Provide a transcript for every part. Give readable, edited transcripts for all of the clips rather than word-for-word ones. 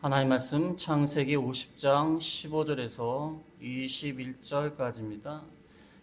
하나님 말씀 창세기 50장 15절에서 21절까지입니다.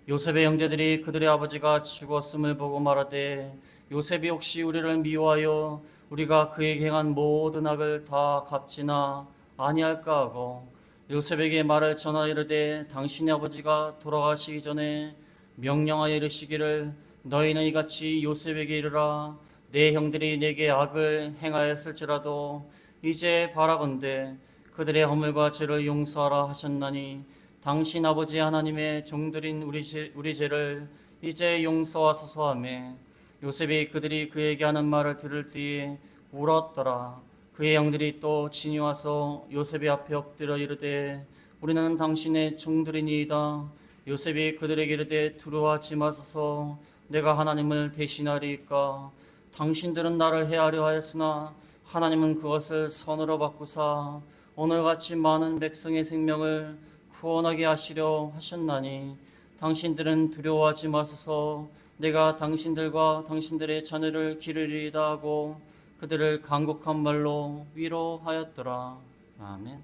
요셉의 형제들이 그들의 아버지가 죽었음을 보고 말하되 요셉이 혹시 우리를 미워하여 우리가 그에게 행한 모든 악을 다 갚지나 아니할까 하고 요셉에게 말을 전하여 이르되 당신의 아버지가 돌아가시기 전에 명령하여 이르시기를 너희는 이같이 요셉에게 이르라 내 형들이 내게 악을 행하였을지라도 이제 바라건대 그들의 허물과 죄를 용서하라 하셨나니 당신 아버지 하나님의 종들인 우리 죄를 이제 용서하소서 하며 요셉이 그들이 그에게 하는 말을 들을 때에 울었더라. 그의 형들이 또 진이 와서 요셉의 앞에 엎드려 이르되 우리는 당신의 종들이니이다. 요셉이 그들에게 이르되 두려워하지 마소서 내가 하나님을 대신하리이까 당신들은 나를 해하려 하였으나 하나님은 그것을 선으로 바꾸사 오늘같이 많은 백성의 생명을 구원하게 하시려 하셨나니 당신들은 두려워하지 마소서 내가 당신들과 당신들의 자녀를 기르리이다 하고 그들을 간곡한 말로 위로하였더라. 아멘.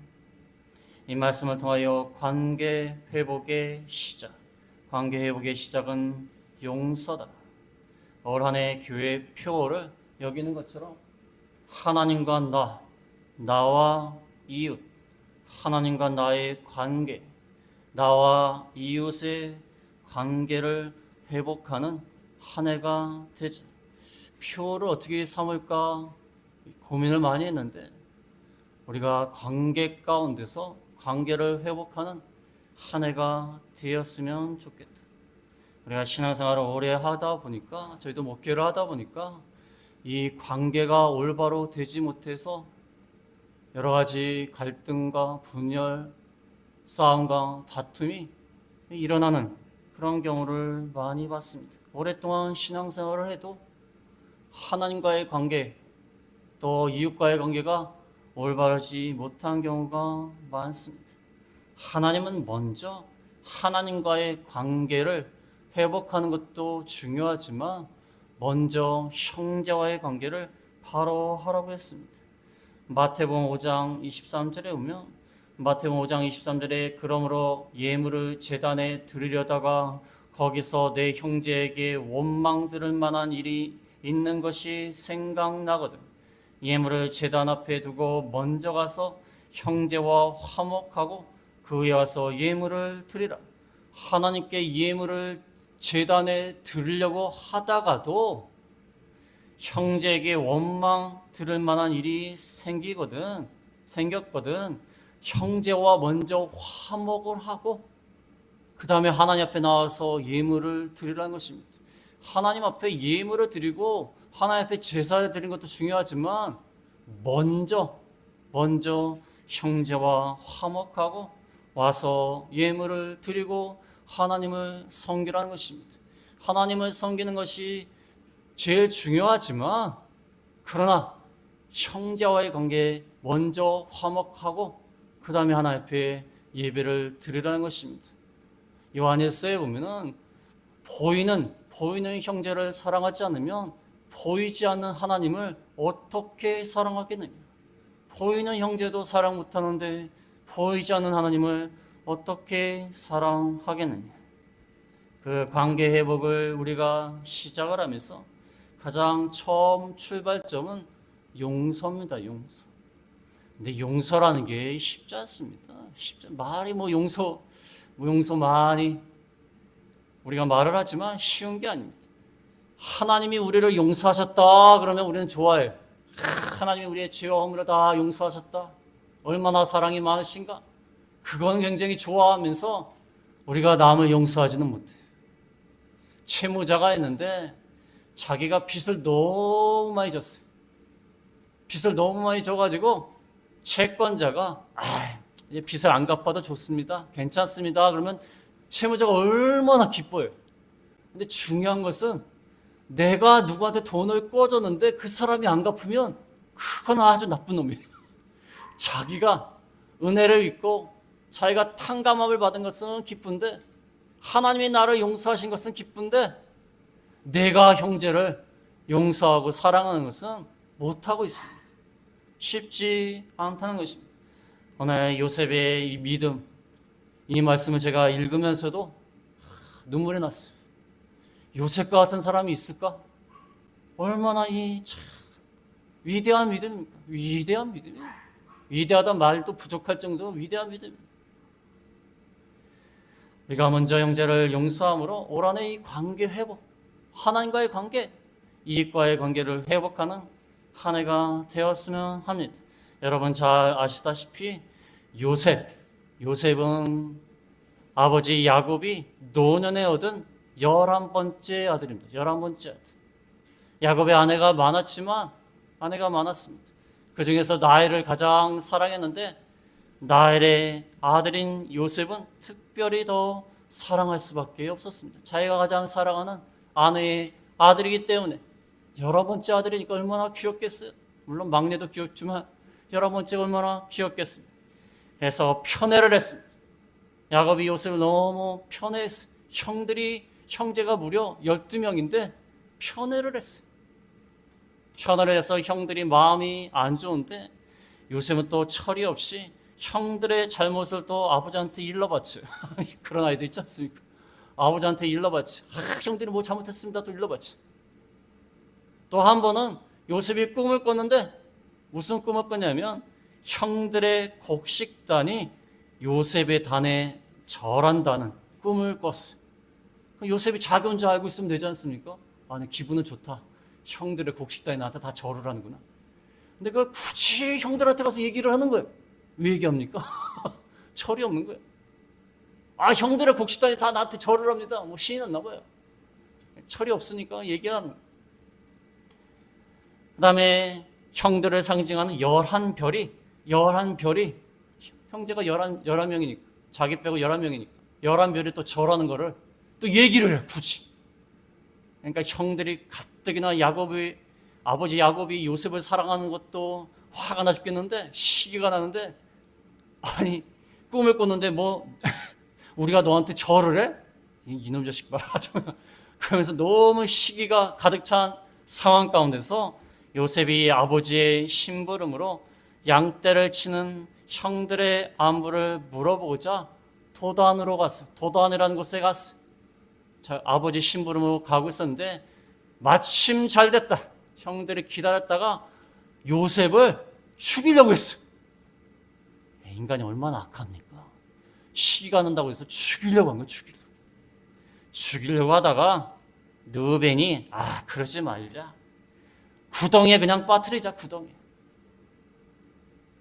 이 말씀을 통하여 관계 회복의 시작, 관계 회복의 시작은 용서다. 올 한 해 교회 표어를 여기는 것처럼 하나님과 나와 이웃, 하나님과 나의 관계, 나와 이웃의 관계를 회복하는 한 해가 되지. 표를 어떻게 삼을까 고민을 많이 했는데 우리가 관계 가운데서 관계를 회복하는 한 해가 되었으면 좋겠다. 우리가 신앙생활을 오래 하다 보니까 저희도 목회를 하다 보니까 이 관계가 올바로 되지 못해서 여러 가지 갈등과 분열, 싸움과 다툼이 일어나는 그런 경우를 많이 봤습니다. 오랫동안 신앙생활을 해도 하나님과의 관계, 또 이웃과의 관계가 올바르지 못한 경우가 많습니다. 하나님은 먼저 하나님과의 관계를 회복하는 것도 중요하지만 먼저 형제와의 관계를 바로 하라고 했습니다. 마태복음 5장 23절에 보면 마태복음 5장 23절에 그러므로 예물을 제단에 드리려다가 거기서 내 형제에게 원망 들을 만한 일이 있는 것이 생각나거든 예물을 제단 앞에 두고 먼저 가서 형제와 화목하고 그에 와서 예물을 드리라. 하나님께 예물을 제단에 드리려고 하다가도 형제에게 원망 들을 만한 일이 생겼거든. 형제와 먼저 화목을 하고 그 다음에 하나님 앞에 나와서 예물을 드리라는 것입니다. 하나님 앞에 예물을 드리고 하나님 앞에 제사를 드리는 것도 중요하지만 먼저 형제와 화목하고 와서 예물을 드리고 하나님을 섬기라는 것입니다. 하나님을 섬기는 것이 제일 중요하지만 그러나 형제와의 관계에 먼저 화목하고 그 다음에 하나님 앞에 예배를 드리라는 것입니다. 요한일서에 보면은 보이는 형제를 사랑하지 않으면 보이지 않는 하나님을 어떻게 사랑하겠느냐. 보이는 형제도 사랑 못하는데 보이지 않는 하나님을 어떻게 사랑하겠느냐. 그 관계 회복을 우리가 시작을 하면서 가장 처음 출발점은 용서입니다. 용서. 근데 용서라는 게 쉽지 않습니다. 말이 용서 많이 우리가 말을 하지만 쉬운 게 아닙니다. 하나님이 우리를 용서하셨다 그러면 우리는 좋아해요. 하나님이 우리의 죄와 허물을 다 용서하셨다. 얼마나 사랑이 많으신가. 그건 굉장히 좋아하면서 우리가 남을 용서하지는 못해요. 채무자가 있는데 자기가 빚을 너무 많이 졌어요. 빚을 너무 많이 져가지고 채권자가 이제 빚을 안 갚아도 좋습니다. 괜찮습니다. 그러면 채무자가 얼마나 기뻐요. 근데 중요한 것은 내가 누구한테 돈을 꿔줬는데 그 사람이 안 갚으면 그건 아주 나쁜 놈이에요. 자기가 은혜를 입고 자기가 탕감함을 받은 것은 기쁜데 하나님이 나를 용서하신 것은 기쁜데 내가 형제를 용서하고 사랑하는 것은 못하고 있습니다. 쉽지 않다는 것입니다. 오늘 요셉의 이 믿음, 이 말씀을 제가 읽으면서도 눈물이 났어요. 요셉과 같은 사람이 있을까? 얼마나 참 위대한 믿음입니까? 위대한 믿음이에요. 위대하다 말도 부족할 정도로 위대한 믿음입니다. 우리가 먼저 형제를 용서함으로 올 한해 이 관계 회복, 하나님과의 관계, 이익과의 관계를 회복하는 한 해가 되었으면 합니다. 여러분 잘 아시다시피 요셉은 아버지 야곱이 노년에 얻은 11번째 아들입니다. 11번째 아들. 야곱의 아내가 많았습니다. 그 중에서 라헬을 가장 사랑했는데 라헬의 아들인 요셉은 특별히 더 사랑할 수밖에 없었습니다. 자기가 가장 사랑하는 아내의 아들이기 때문에 11번째 아들이니까 얼마나 귀엽겠어요. 물론 막내도 귀엽지만 11번째가 얼마나 귀엽겠습니까. 그래서 편애를 했습니다. 야곱이 요셉을 너무 편애했어요. 형제가 무려 12명인데 편애를 했어요. 편애를 해서 형들이 마음이 안 좋은데 요셉은 또 철이 없이 형들의 잘못을 또 아버지한테 일러바쳐요. 그런 아이들 있지 않습니까? 아버지한테 일러바쳐. 형들이 뭐 잘못했습니다. 또 일러바쳐. 또 한 번은 요셉이 꿈을 꿨는데 무슨 꿈을 꿨냐면 형들의 곡식단이 요셉의 단에 절한다는 꿈을 꿨어요. 요셉이 자기 혼자 알고 있으면 되지 않습니까? 아니 기분은 좋다. 형들의 곡식단이 나한테 다 절을 하는구나. 근데 그 굳이 형들한테 가서 얘기를 하는 거예요. 왜 얘기합니까? 철이 없는 거예요. 형들의 곡식단이 다 나한테 절을 합니다. 뭐 신이 났나 봐요. 철이 없으니까 얘기하는 거예요. 그 다음에 형들을 상징하는 11별이 형제가 11명이니까 자기 빼고 11명이니까 11별이 또 절하는 거를 또 얘기를 해 굳이. 그러니까 형들이 가뜩이나 아버지 야곱이 요셉을 사랑하는 것도 화가 나 죽겠는데 시기가 나는데 아니 꿈을 꿨는데 뭐 우리가 너한테 절을 해? 이놈 자식 봐라. 그러면서 너무 시기가 가득 찬 상황 가운데서 요셉이 아버지의 심부름으로 양떼를 치는 형들의 안부를 물어보고자 도단으로 갔어요. 도단이라는 곳에 갔어요. 아버지 심부름으로 가고 있었는데 마침 잘 됐다. 형들이 기다렸다가 요셉을 죽이려고 했어요. 인간이 얼마나 악합니까? 시기가 난다고 해서 죽이려고 한 거예요. 죽이려고 하다가 르벤이 그러지 말자. 구덩이에 그냥 빠뜨리자. 구덩이에.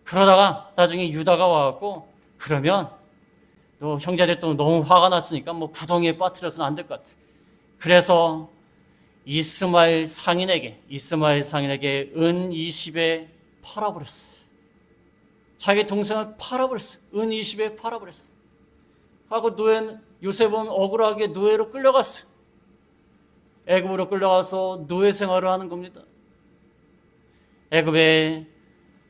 그러다가 나중에 유다가 와갖고 그러면 또 형제들 또 너무 화가 났으니까 뭐 구덩이에 빠뜨려서는 안 될 것 같아. 그래서 이스마엘 상인에게 은 20에 팔아버렸어. 자기 동생을 팔아버렸어. 은 20에 팔아버렸어. 하고 요셉은 억울하게 노예로 끌려갔어. 애굽으로 끌려가서 노예 생활을 하는 겁니다. 애굽의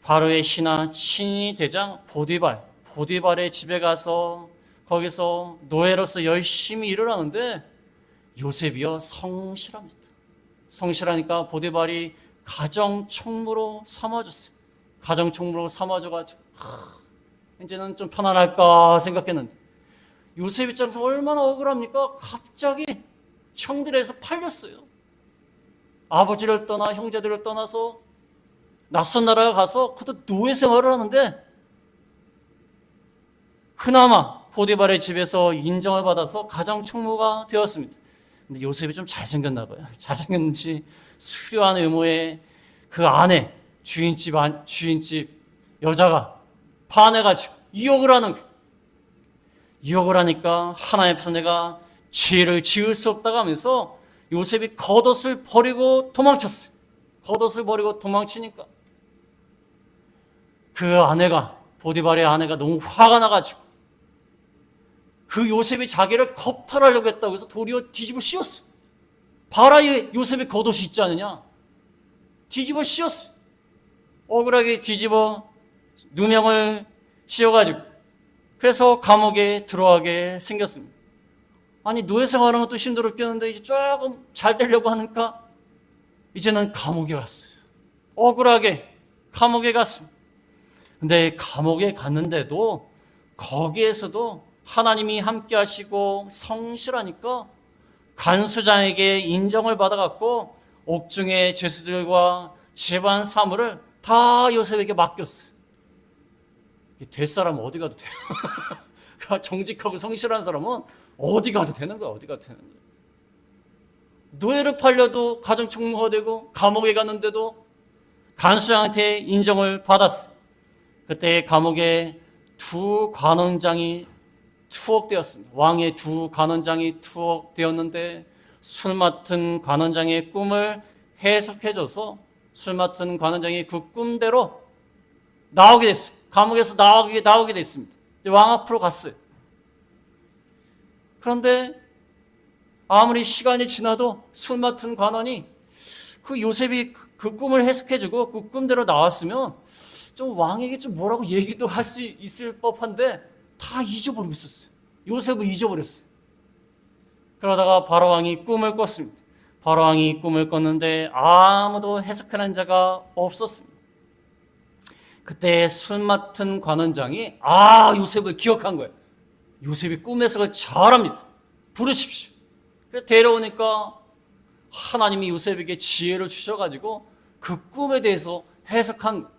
바로의 신하 친위 대장 보디발의 집에 가서 거기서 노예로서 열심히 일을 하는데 요셉이요 성실합니다. 성실하니까 보디발이 가정총무로 삼아줬어요. 가정총무로 삼아줘가지고 이제는 좀 편안할까 생각했는데 요셉 입장에서 얼마나 억울합니까? 갑자기 형들에서 팔렸어요. 아버지를 떠나 형제들을 떠나서 낯선 나라에 가서 그것도 노예 생활을 하는데 그나마 보디발의 집에서 인정을 받아서 가정총무가 되었습니다. 근데 요셉이 좀 잘생겼나 봐요. 잘생겼는지 수려한 외모의 그 아내 주인집 여자가 반해가지고 유혹을 하니까 하나님 앞에서 내가 죄를 지을 수 없다고 하면서 요셉이 겉옷을 버리고 도망쳤어요. 겉옷을 버리고 도망치니까 보디발의 아내가 너무 화가 나가지고 그 요셉이 자기를 겁탈하려고 했다고 해서 도리어 뒤집어 씌웠어요. 봐라 요셉의 겉옷이 있지 않느냐. 뒤집어 씌웠어요. 억울하게 뒤집어 누명을 씌워가지고 그래서 감옥에 들어가게 생겼습니다. 아니 노예 생활하는 것도 힘들었겠는데 이제 조금 잘 되려고 하니까 이제는 감옥에 갔어요. 억울하게 감옥에 갔습니다. 근데 감옥에 갔는데도 거기에서도 하나님이 함께 하시고 성실하니까 간수장에게 인정을 받아갖고 옥중의 죄수들과 집안 사물을 다 요셉에게 맡겼어요. 될 사람은 어디 가도 돼요. 정직하고 성실한 사람은 어디 가도 되는 거야. 어디 가도 되는 거야. 노예를 팔려도 가정총무가 되고 감옥에 갔는데도 간수장한테 인정을 받았어요. 그때 감옥에 두 관원장이 투옥되었습니다. 왕의 두 관원장이 투옥되었는데 술 맡은 관원장의 꿈을 해석해줘서 술 맡은 관원장이 그 꿈대로 나오게 됐어요. 감옥에서 나오게 됐습니다. 왕 앞으로 갔어요. 그런데 아무리 시간이 지나도 술 맡은 관원이 그 요셉이 그 꿈을 해석해주고 그 꿈대로 나왔으면 좀 왕에게 좀 뭐라고 얘기도 할 수 있을 법한데 다 잊어버리고 있었어요. 요셉을 잊어버렸어요. 그러다가 바로왕이 꿈을 꿨습니다. 바로왕이 꿈을 꿨는데 아무도 해석하는 자가 없었습니다. 그때 술 맡은 관원장이 요셉을 기억한 거예요. 요셉이 꿈 해석을 잘합니다. 부르십시오. 그래서 데려오니까 하나님이 요셉에게 지혜를 주셔가지고 그 꿈에 대해서 해석한 거예요.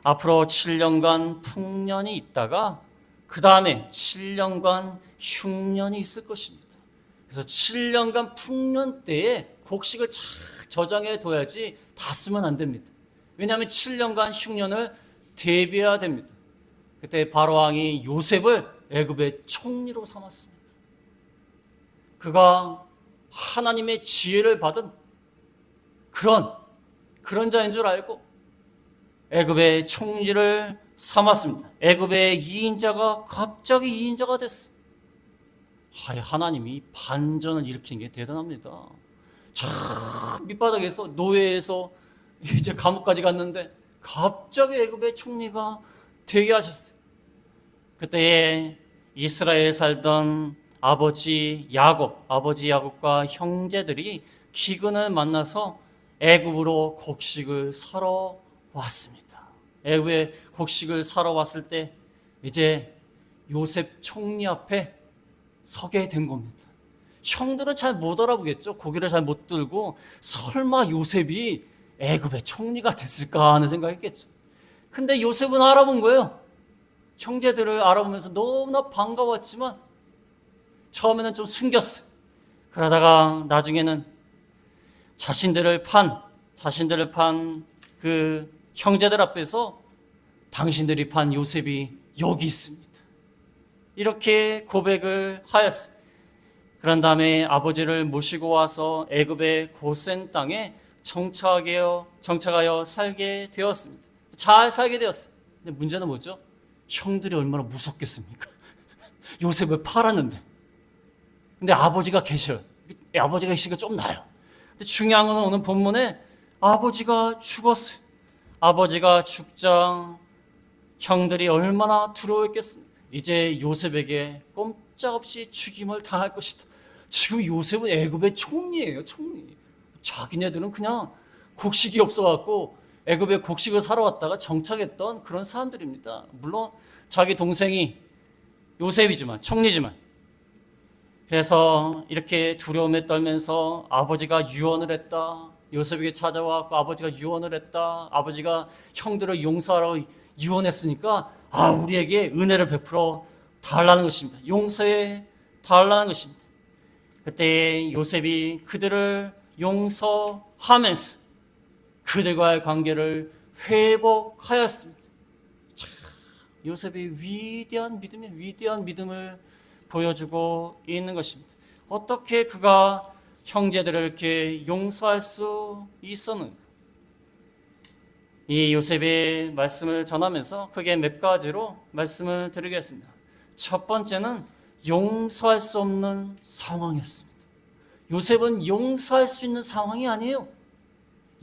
앞으로 7년간 풍년이 있다가 그 다음에 7년간 흉년이 있을 것입니다. 그래서 7년간 풍년 때에 곡식을 잘 저장해 둬야지 다 쓰면 안 됩니다. 왜냐하면 7년간 흉년을 대비해야 됩니다. 그때 바로왕이 요셉을 애굽의 총리로 삼았습니다. 그가 하나님의 지혜를 받은 그런 자인 줄 알고 애굽의 총리를 삼았습니다. 애굽의 2인자가 갑자기 2인자가 됐어. 하나님이 반전을 일으키는 게 대단합니다. 저 밑바닥에서 노예에서 이제 감옥까지 갔는데 갑자기 애굽의 총리가 되게 하셨어요. 그때 이스라엘에 살던 아버지 야곱과 형제들이 기근을 만나서 애굽으로 곡식을 사러 왔습니다. 애굽에 곡식을 사러 왔을 때 이제 요셉 총리 앞에 서게 된 겁니다. 형들은 잘 못 알아보겠죠. 고개를 잘 못 들고 설마 요셉이 애굽의 총리가 됐을까 하는 생각했겠죠. 근데 요셉은 알아본 거예요. 형제들을 알아보면서 너무나 반가웠지만 처음에는 좀 숨겼어요. 그러다가 나중에는 자신들을 판 그 형제들 앞에서 당신들이 판 요셉이 여기 있습니다. 이렇게 고백을 하였어요. 그런 다음에 아버지를 모시고 와서 애굽의 고센 땅에 정착하여 살게 되었습니다. 잘 살게 되었어요. 근데 문제는 뭐죠? 형들이 얼마나 무섭겠습니까? 요셉을 팔았는데. 근데 아버지가 계셔요. 아버지가 있으니까 좀 나아요. 근데 중요한 건 오늘 본문에 아버지가 죽었어요. 아버지가 죽자 형들이 얼마나 두려워했겠습니까? 이제 요셉에게 꼼짝없이 죽임을 당할 것이다. 지금 요셉은 애굽의 총리예요. 총리. 자기네들은 그냥 곡식이 없어갖고 애굽에 곡식을 사러 왔다가 정착했던 그런 사람들입니다. 물론 자기 동생이 요셉이지만 총리지만. 그래서 이렇게 두려움에 떨면서 아버지가 유언을 했다. 요셉에게 찾아와서 아버지가 유언을 했다. 아버지가 형들을 용서하라고 유언했으니까 우리에게 은혜를 베풀어 달라는 것입니다. 용서해 달라는 것입니다. 그때 요셉이 그들을 용서하면서 그들과의 관계를 회복하였습니다. 요셉이 위대한 믿음을 보여주고 있는 것입니다. 어떻게 그가 형제들을 이렇게 용서할 수 있었는가? 이 요셉의 말씀을 전하면서 크게 몇 가지로 말씀을 드리겠습니다. 첫 번째는 용서할 수 없는 상황이었습니다. 요셉은 용서할 수 있는 상황이 아니에요.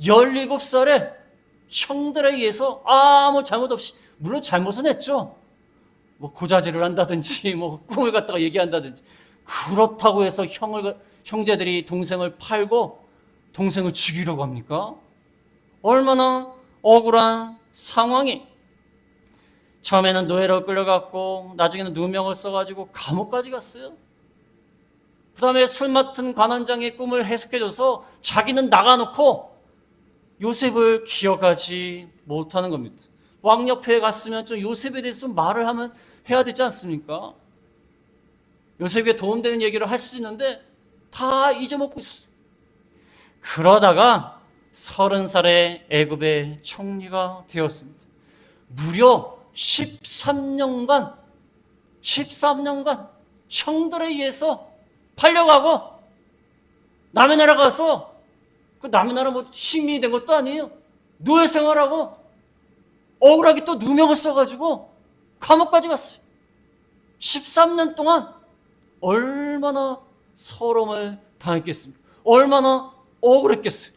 17살에 형들에 의해서 아무 잘못 없이, 물론 잘못은 했죠. 고자질을 한다든지 꿈을 갖다가 얘기한다든지. 그렇다고 해서 형제들이 동생을 팔고 동생을 죽이려고 합니까? 얼마나 억울한 상황이, 처음에는 노예로 끌려갔고 나중에는 누명을 써가지고 감옥까지 갔어요. 그 다음에 술 맡은 관원장의 꿈을 해석해줘서 자기는 나가놓고 요셉을 기억하지 못하는 겁니다. 왕 옆에 갔으면 좀 요셉에 대해서 좀 말을 해야 되지 않습니까? 요셉에게 도움되는 얘기를 할 수도 있는데 다 잊어먹고 있었어요. 그러다가 30살에 애굽의 총리가 되었습니다. 무려 13년간 형들에 의해서 팔려가고 남의 나라 가서 그 남의 나라 뭐 시민이 된 것도 아니에요. 노예 생활하고 억울하게 또 누명을 써가지고 감옥까지 갔어요. 13년 동안 얼마나 서러움을 당했겠습니까? 얼마나 억울했겠어요.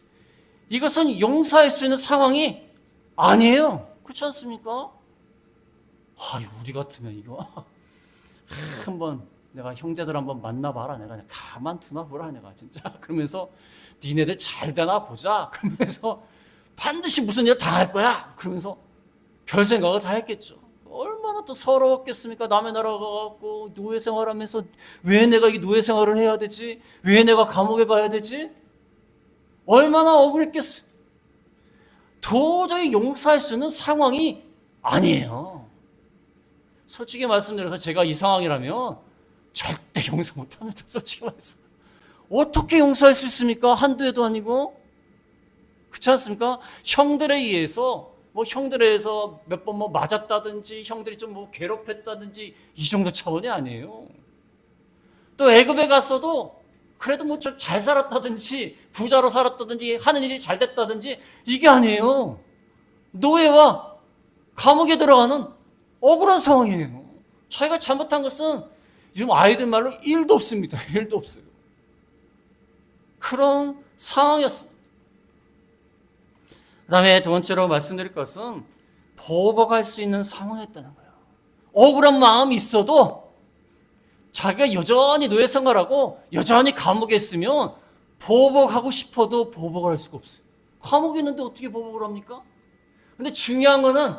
이것은 용서할 수 있는 상황이 아니에요. 그렇지 않습니까? 우리 같으면 이거 한번 내가 형제들 한번 만나봐라. 내가 그냥 가만두나 보라. 내가 진짜 그러면서 니네들 잘 되나 보자. 그러면서 반드시 무슨 일 당할 거야. 그러면서 별 생각을 다 했겠죠. 얼마나 또 서러웠겠습니까? 남의 나라 가갖고 노예 생활하면서 왜 내가 이 노예 생활을 해야 되지? 왜 내가 감옥에 가야 되지? 얼마나 억울했겠어요. 도저히 용서할 수 있는 상황이 아니에요. 솔직히 말씀드려서 제가 이 상황이라면 절대 용서 못합니다. 솔직히 말해서. 어떻게 용서할 수 있습니까? 한두 해도 아니고. 그렇지 않습니까? 형들에 의해서 몇 번 맞았다든지 형들이 좀 괴롭혔다든지 이 정도 차원이 아니에요. 또 애굽에 갔어도 그래도 좀 잘 살았다든지 부자로 살았다든지 하는 일이 잘 됐다든지 이게 아니에요. 노예와 감옥에 들어가는 억울한 상황이에요. 자기가 잘못한 것은 요즘 아이들 말로 1도 없습니다. 1도 없어요. 그런 상황이었습니다. 그 다음에 두 번째로 말씀드릴 것은 보복할 수 있는 상황이었다는 거예요. 억울한 마음이 있어도 자기가 여전히 노예 생활하고 여전히 감옥에 있으면 보복하고 싶어도 보복을 할 수가 없어요. 감옥에 있는데 어떻게 보복을 합니까? 근데 중요한 거는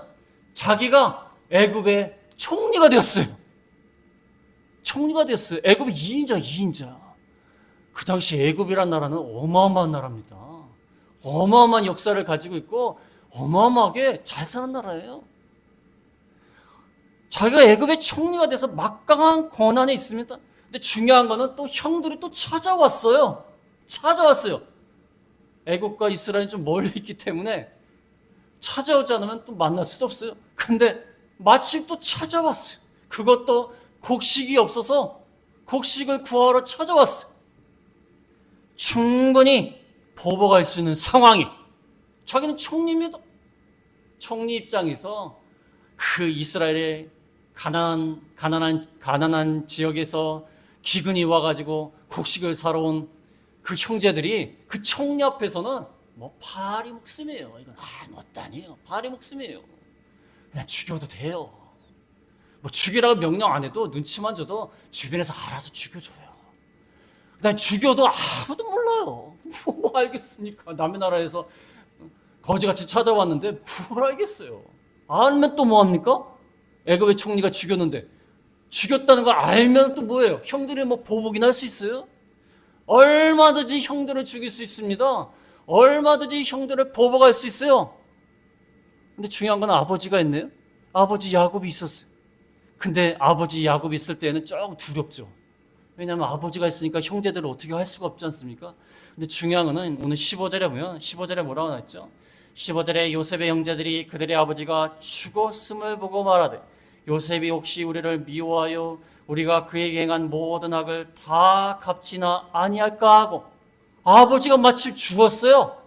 자기가 애굽의 총리가 되었어요. 총리가 되었어요. 애굽의 2인자. 그 당시 애굽이란 나라는 어마어마한 나라입니다. 어마어마한 역사를 가지고 있고 어마어마하게 잘 사는 나라예요. 자기가 애굽의 총리가 돼서 막강한 권한에 있습니다. 근데 중요한 거는 또 형들이 또 찾아왔어요. 애굽과 이스라엘이 좀 멀리 있기 때문에 찾아오지 않으면 또 만날 수도 없어요. 근데 마침 또 찾아왔어요. 그것도 곡식이 없어서 곡식을 구하러 찾아왔어요. 충분히 보복할 수 있는 상황이, 자기는 총리입니다. 총리 입장에서 그 이스라엘의 가난한 지역에서 기근이 와가지고 곡식을 사러 온 그 형제들이 그 총리 앞에서는 파리 목숨이에요. 이건 아무것도 아니에요. 파리 목숨이에요. 그냥 죽여도 돼요. 죽이라고 명령 안 해도 눈치만 줘도 주변에서 알아서 죽여줘요. 그다음에 죽여도 아무도 몰라요. 뭐 알겠습니까? 남의 나라에서 거지같이 찾아왔는데 뭘 알겠어요. 알면 또 뭐합니까? 애굽의 총리가 죽였는데 죽였다는 걸 알면 또 뭐예요? 형들이 보복이나 할 수 있어요? 얼마든지 형들을 죽일 수 있습니다. 얼마든지 형들을 보복할 수 있어요. 근데 중요한 건 아버지가 있네요. 아버지 야곱이 있었어요. 근데 아버지 야곱이 있을 때는 조금 두렵죠. 왜냐하면 아버지가 있으니까 형제들을 어떻게 할 수가 없지 않습니까? 근데 중요한 거는 오늘 15절에 보면 15절에 뭐라고 나왔죠? 15절에 요셉의 형제들이 그들의 아버지가 죽었음을 보고 말하되 요셉이 혹시 우리를 미워하여 우리가 그에게 행한 모든 악을 다 갚지나 아니할까 하고, 아버지가 마침 죽었어요.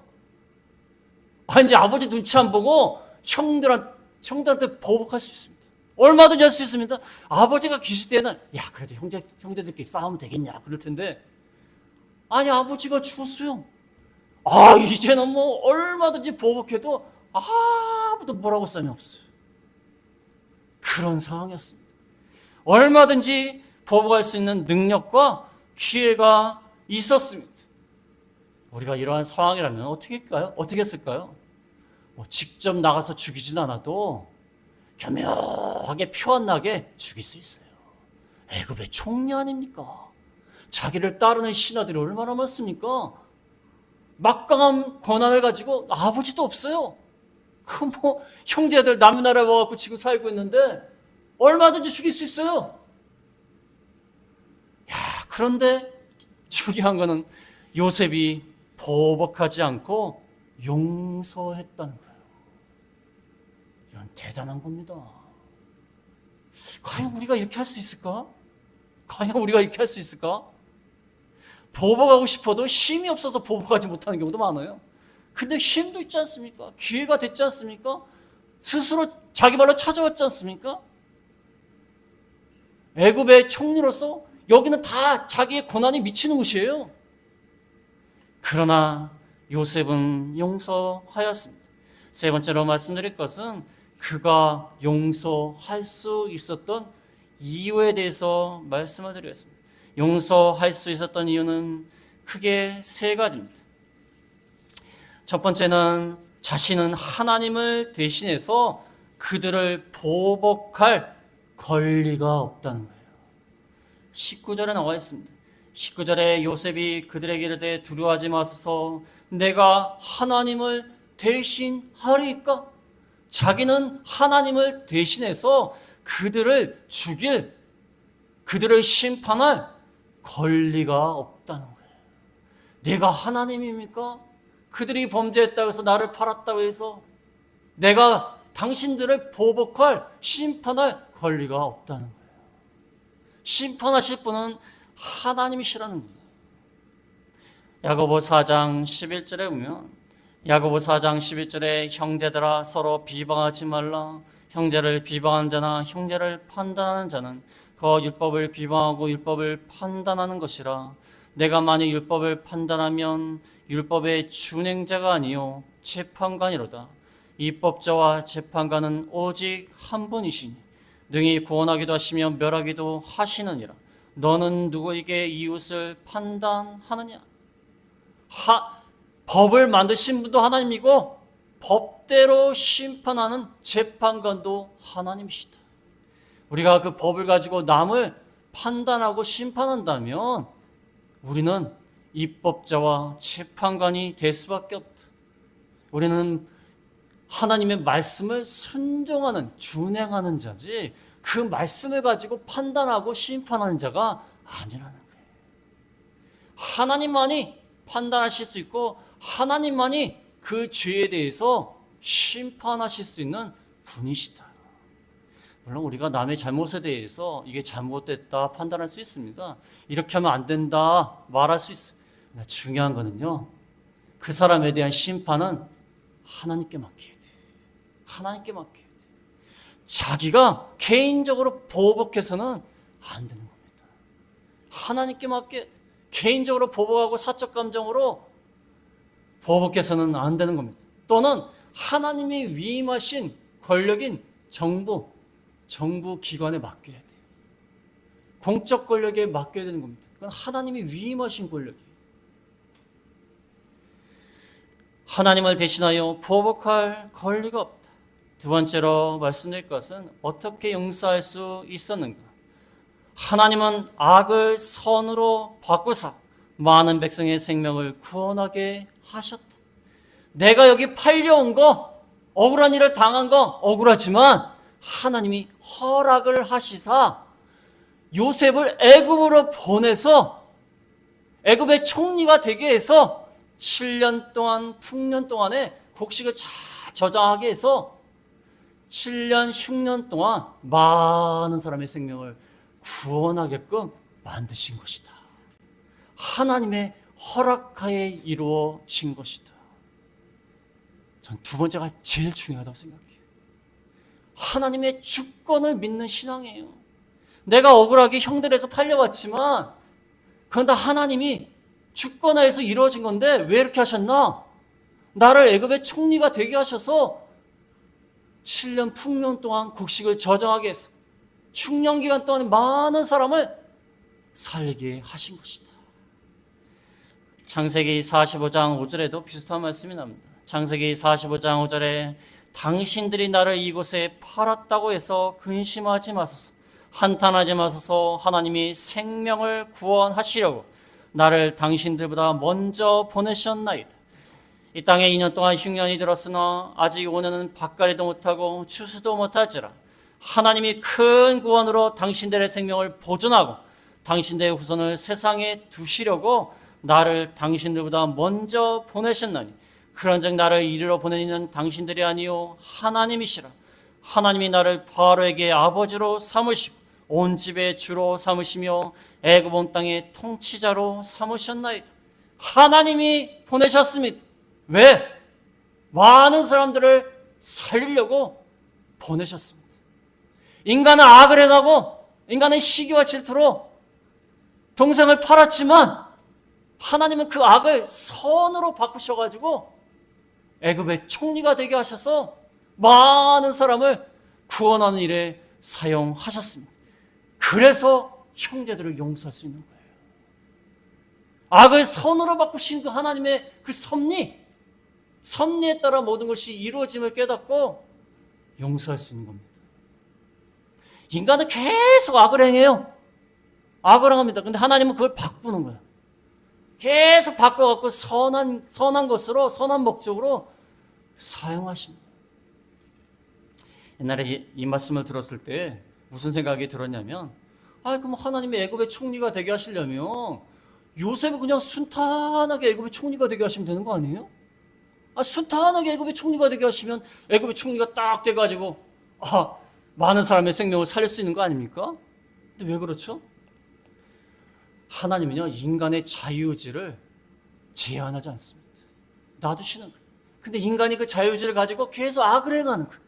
이제 아버지 눈치 안 보고 형들한테 보복할 수 있습니다. 얼마든지 할 수 있습니다. 아버지가 계실 때는 그래도 형제들끼리 싸우면 되겠냐 그럴 텐데, 아니 아버지가 죽었어요. 이제는 얼마든지 보복해도 아무도 뭐라고 할 사람이 없어요. 그런 상황이었습니다. 얼마든지 보복할 수 있는 능력과 기회가 있었습니다. 우리가 이러한 상황이라면 어떻게 했을까요? 뭐 직접 나가서 죽이진 않아도 교묘하게 표 안 나게 죽일 수 있어요. 애굽의 총리 아닙니까? 자기를 따르는 신하들이 얼마나 많습니까? 막강한 권한을 가지고 아버지도 없어요. 그 뭐 형제들 남의 나라에 와갖고 지금 살고 있는데 얼마든지 죽일 수 있어요. 야, 그런데 중요한 거는 요셉이 보복하지 않고 용서했다는 거예요. 이건 대단한 겁니다. 과연 우리가 이렇게 할 수 있을까? 과연 우리가 이렇게 할 수 있을까? 보복하고 싶어도 힘이 없어서 보복하지 못하는 경우도 많아요. 근데 힘도 있지 않습니까? 기회가 됐지 않습니까? 스스로 자기 발로 찾아왔지 않습니까? 애굽의 총리로서 여기는 다 자기의 권한이 미치는 곳이에요. 그러나 요셉은 용서하였습니다. 세 번째로 말씀드릴 것은 그가 용서할 수 있었던 이유에 대해서 말씀을 드리겠습니다. 용서할 수 있었던 이유는 크게 세 가지입니다. 첫 번째는 자신은 하나님을 대신해서 그들을 보복할 권리가 없다는 거예요. 19절에 나와 있습니다. 19절에 요셉이 그들에게 이르되 두려워하지 마소서 내가 하나님을 대신하리이까? 자기는 하나님을 대신해서 그들을 죽일, 그들을 심판할 권리가 없다는 거예요. 내가 하나님입니까? 그들이 범죄했다고 해서 나를 팔았다고 해서 내가 당신들을 보복할, 심판할 권리가 없다는 거예요. 심판하실 분은 하나님이시라는 거예요. 야고보 4장 11절에 보면 야고보 4장 11절에 형제들아 서로 비방하지 말라. 형제를 비방하는 자나 형제를 판단하는 자는 그 율법을 비방하고 율법을 판단하는 것이라. 내가 만약 율법을 판단하면 율법의 준행자가 아니요 재판관이로다. 입법자와 재판관은 오직 한 분이시니 능히 구원하기도 하시며 멸하기도 하시느니라. 너는 누구에게 이웃을 판단하느냐? 법을 만드신 분도 하나님이고 법대로 심판하는 재판관도 하나님이시다. 우리가 그 법을 가지고 남을 판단하고 심판한다면 우리는 입법자와 재판관이 될 수밖에 없다. 우리는 하나님의 말씀을 순종하는, 준행하는 자지 그 말씀을 가지고 판단하고 심판하는 자가 아니라는 거예요. 하나님만이 판단하실 수 있고 하나님만이 그 죄에 대해서 심판하실 수 있는 분이시다. 물론 우리가 남의 잘못에 대해서 이게 잘못됐다 판단할 수 있습니다. 이렇게 하면 안 된다 말할 수 있어요. 중요한 거는요, 그 사람에 대한 심판은 하나님께 맡겨야 돼. 하나님께 맡겨야 돼. 자기가 개인적으로 보복해서는 안 되는 겁니다. 하나님께 맡겨야 돼. 개인적으로 보복하고 사적 감정으로 보복해서는 안 되는 겁니다. 또는 하나님이 위임하신 권력인 정부 기관에 맡겨야 돼. 공적 권력에 맡겨야 되는 겁니다. 그건 하나님이 위임하신 권력이에요. 하나님을 대신하여 보복할 권리가 없다. 두 번째로 말씀드릴 것은 어떻게 용서할 수 있었는가? 하나님은 악을 선으로 바꾸사 많은 백성의 생명을 구원하게 하셨다. 내가 여기 팔려온 거, 억울한 일을 당한 거 억울하지만 하나님이 허락을 하시사 요셉을 애굽으로 보내서 애굽의 총리가 되게 해서 7년 동안 풍년 동안에 곡식을 잘 저장하게 해서 7년 흉년 동안 많은 사람의 생명을 구원하게끔 만드신 것이다. 하나님의 허락하에 이루어진 것이다. 전 두 번째가 제일 중요하다고 생각해요. 하나님의 주권을 믿는 신앙이에요. 내가 억울하게 형들에서 팔려왔지만 그건 다 하나님이 주권하에서 이루어진 건데 왜 이렇게 하셨나? 나를 애굽의 총리가 되게 하셔서 7년 풍년 동안 곡식을 저장하게 해서 흉년 기간 동안 많은 사람을 살리게 하신 것이다. 창세기 45장 5절에도 비슷한 말씀이 나옵니다. 창세기 45장 5절에 당신들이 나를 이곳에 팔았다고 해서 근심하지 마소서. 한탄하지 마소서. 하나님이 생명을 구원하시려고 나를 당신들보다 먼저 보내셨나이다. 이 땅에 2년 동안 흉년이 들었으나 아직 오늘은 밭갈이도 못하고 추수도 못할지라 하나님이 큰 구원으로 당신들의 생명을 보존하고 당신들의 후손을 세상에 두시려고 나를 당신들보다 먼저 보내셨나니 그런즉 나를 이리로 보내는 당신들이 아니요 하나님이시라. 하나님이 나를 바로에게 아버지로 삼으시고 온 집의 주로 삼으시며 애굽 온 땅의 통치자로 삼으셨나이다. 하나님이 보내셨습니다. 왜? 많은 사람들을 살리려고 보내셨습니다. 인간은 악을 행하고 인간은 시기와 질투로 동생을 팔았지만 하나님은 그 악을 선으로 바꾸셔가지고 애굽의 총리가 되게 하셔서 많은 사람을 구원하는 일에 사용하셨습니다. 그래서 형제들을 용서할 수 있는 거예요. 악을 선으로 바꾸신 그 하나님의 그 섭리에 따라 모든 것이 이루어짐을 깨닫고 용서할 수 있는 겁니다. 인간은 계속 악을 행해요. 악을 합니다. 근데 하나님은 그걸 바꾸는 거예요. 계속 바꿔갖고 선한 것으로, 선한 목적으로 사용하시는 거예요. 옛날에 이 말씀을 들었을 때 무슨 생각이 들었냐면, 그럼 하나님이 애굽의 총리가 되게 하시려면 요셉을 그냥 순탄하게 애굽의 총리가 되게 하시면 되는 거 아니에요? 순탄하게 애굽의 총리가 되게 하시면 애굽의 총리가 딱 돼가지고 많은 사람의 생명을 살릴 수 있는 거 아닙니까? 근데 왜 그렇죠? 하나님은요, 인간의 자유의지를 제한하지 않습니다. 놔두시는 거예요. 근데 인간이 그 자유의지를 가지고 계속 악을 행하는 거예요.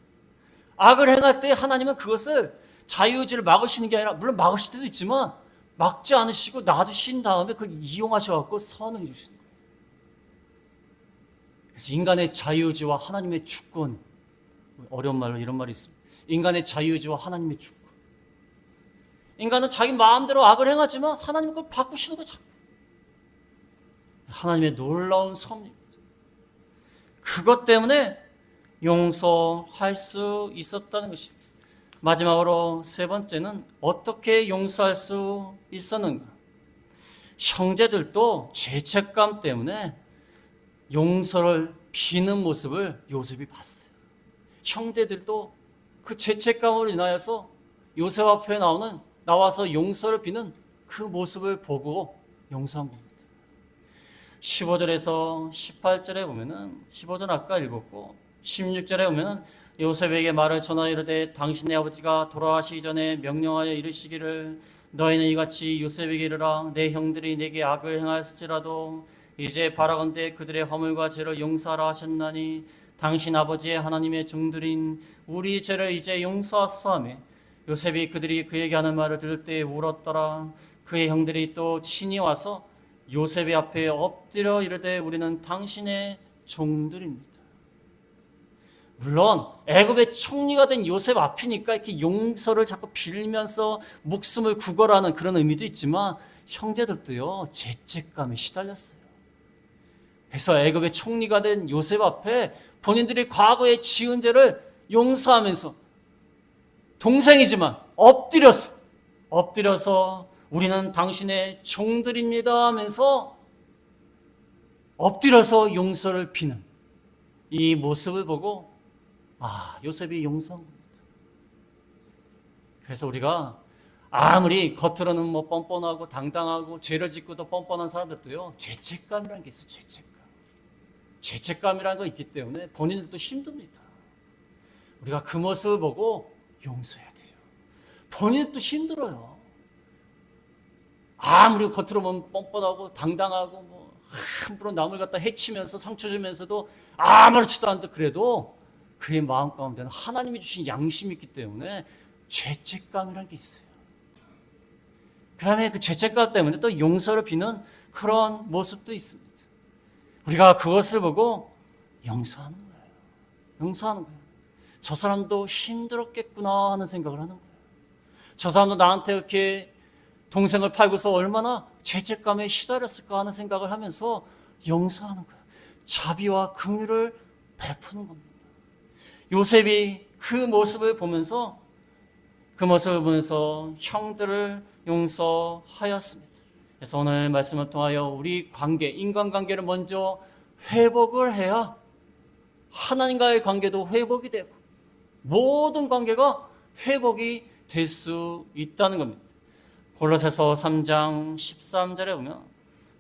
악을 행할 때 하나님은 그것을 자유의지를 막으시는 게 아니라, 물론 막으실 때도 있지만 막지 않으시고 놔두신 다음에 그걸 이용하셔서 선을 이루시는 거예요. 그래서 인간의 자유의지와 하나님의 주권, 어려운 말로 이런 말이 있습니다. 인간의 자유의지와 하나님의 주권. 인간은 자기 마음대로 악을 행하지만 하나님은 그걸 바꾸시는 거죠. 하나님의 놀라운 섭리입니다. 그것 때문에 용서할 수 있었다는 것입니다. 마지막으로 세 번째는 어떻게 용서할 수 있었는가? 형제들도 죄책감 때문에 용서를 비는 모습을 요셉이 봤어요. 형제들도 그 죄책감으로 인하여서 요셉 앞에 나와서 용서를 비는 그 모습을 보고 용서한 겁니다. 15절에서 18절에 보면은, 15절 아까 읽었고 16절에 보면은 요셉에게 말을 전하여 이르되 당신의 아버지가 돌아가시기 전에 명령하여 이르시기를 너희는 이같이 요셉에게 이르라 내 형들이 내게 악을 행하였을지라도 이제 바라건대 그들의 허물과 죄를 용서하라 하셨나니 당신 아버지의 하나님의 종들인 우리 죄를 이제 용서하소서 하며 요셉이 그들이 그에게 하는 말을 들을 때 울었더라. 그의 형들이 또 친히 와서 요셉의 앞에 엎드려 이르되 우리는 당신의 종들입니다. 물론 애굽의 총리가 된 요셉 앞이니까 이렇게 용서를 자꾸 빌면서 목숨을 구걸하는 그런 의미도 있지만 형제들도요 죄책감에 시달렸어요. 그래서 애굽의 총리가 된 요셉 앞에 본인들이 과거에 지은 죄를 용서하면서 동생이지만 엎드려서 우리는 당신의 종들입니다 하면서 엎드려서 용서를 비는 이 모습을 보고 요셉이 용서한 겁니다. 그래서 우리가 아무리 겉으로는 뭐 뻔뻔하고 당당하고 죄를 짓고도 뻔뻔한 사람들도요 죄책감이라는 게 있어요. 죄책감이라는 거 있기 때문에 본인들도 힘듭니다. 우리가 그 모습을 보고 용서해야 돼요. 본인도 힘들어요. 아무리 겉으로 보면 뻔뻔하고 당당하고 뭐 함부로 남을 갖다 해치면서 상처 주면서도 아무렇지도 않다 그래도 그의 마음 가운데는 하나님이 주신 양심이 있기 때문에 죄책감이라는 게 있어요. 그 다음에 그 죄책감 때문에 또 용서를 비는 그런 모습도 있습니다. 우리가 그것을 보고 용서하는 거예요. 저 사람도 힘들었겠구나 하는 생각을 하는 거예요. 저 사람도 나한테 이렇게 동생을 팔고서 얼마나 죄책감에 시달렸을까 하는 생각을 하면서 용서하는 거예요. 자비와 긍휼을 베푸는 겁니다. 요셉이 그 모습을 보면서 형들을 용서하였습니다. 그래서 오늘 말씀을 통하여 우리 관계, 인간관계를 먼저 회복을 해야 하나님과의 관계도 회복이 되고 모든 관계가 회복이 될 수 있다는 겁니다. 골로새서 3장 13절에 보면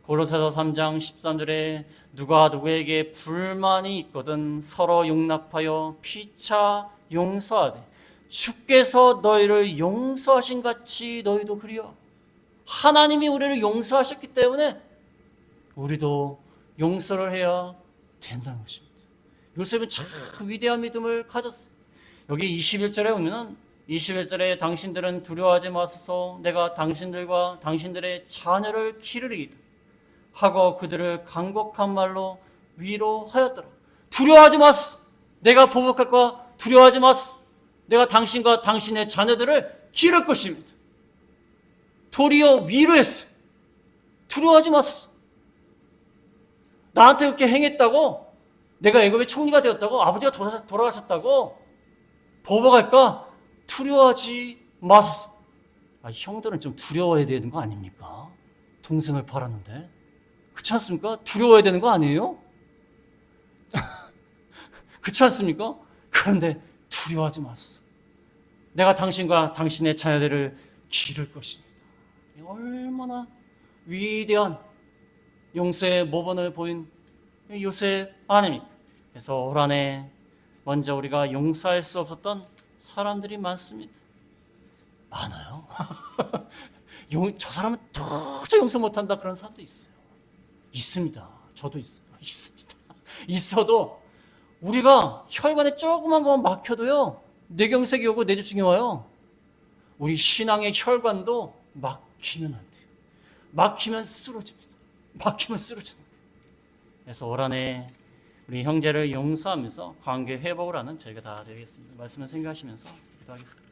골로새서 3장 13절에 누가 누구에게 불만이 있거든 서로 용납하여 피차 용서하되 주께서 너희를 용서하신 같이 너희도 그리요. 하나님이 우리를 용서하셨기 때문에 우리도 용서를 해야 된다는 것입니다. 요셉은 참 위대한 믿음을 가졌어요. 여기 21절에 보면 21절에 당신들은 두려워하지 마소서 내가 당신들과 당신들의 자녀를 기르리이다 하고 그들을 간곡한 말로 위로하였더라. 두려워하지 마소서 내가 보복할 거야. 두려워하지 마소서 내가 당신과 당신의 자녀들을 기를 것입니다. 도리어 위로했어요. 두려워하지 마소서. 나한테 그렇게 행했다고 내가 애굽의 총리가 되었다고 아버지가 돌아가셨다고 보복할까? 두려워하지 마소서. 형들은 좀 두려워해야 되는 거 아닙니까? 동생을 팔았는데. 그렇지 않습니까? 두려워해야 되는 거 아니에요? 그렇지 않습니까? 그런데 두려워하지 마소서. 내가 당신과 당신의 자녀들을 기를 것입니다. 얼마나 위대한 용서의 모범을 보인 요셉 아닙니까? 그래서 올 한 해 먼저 우리가 용서할 수 없었던 사람들이 많습니다. 많아요. 저 사람은 도저히 용서 못한다 그런 사람도 있어요. 있습니다. 저도 있어요. 있습니다. 있어도 우리가 혈관에 조그만 번 막혀도요. 뇌경색이 오고 뇌졸중이 와요. 우리 신앙의 혈관도 막히면 안 돼요. 막히면 쓰러집니다. 막히면 쓰러지는 거예요. 그래서 올 한 해 우리 형제를 용서하면서 관계 회복을 하는 저희가 다 되겠습니다. 말씀을 생각하시면서 기도하겠습니다.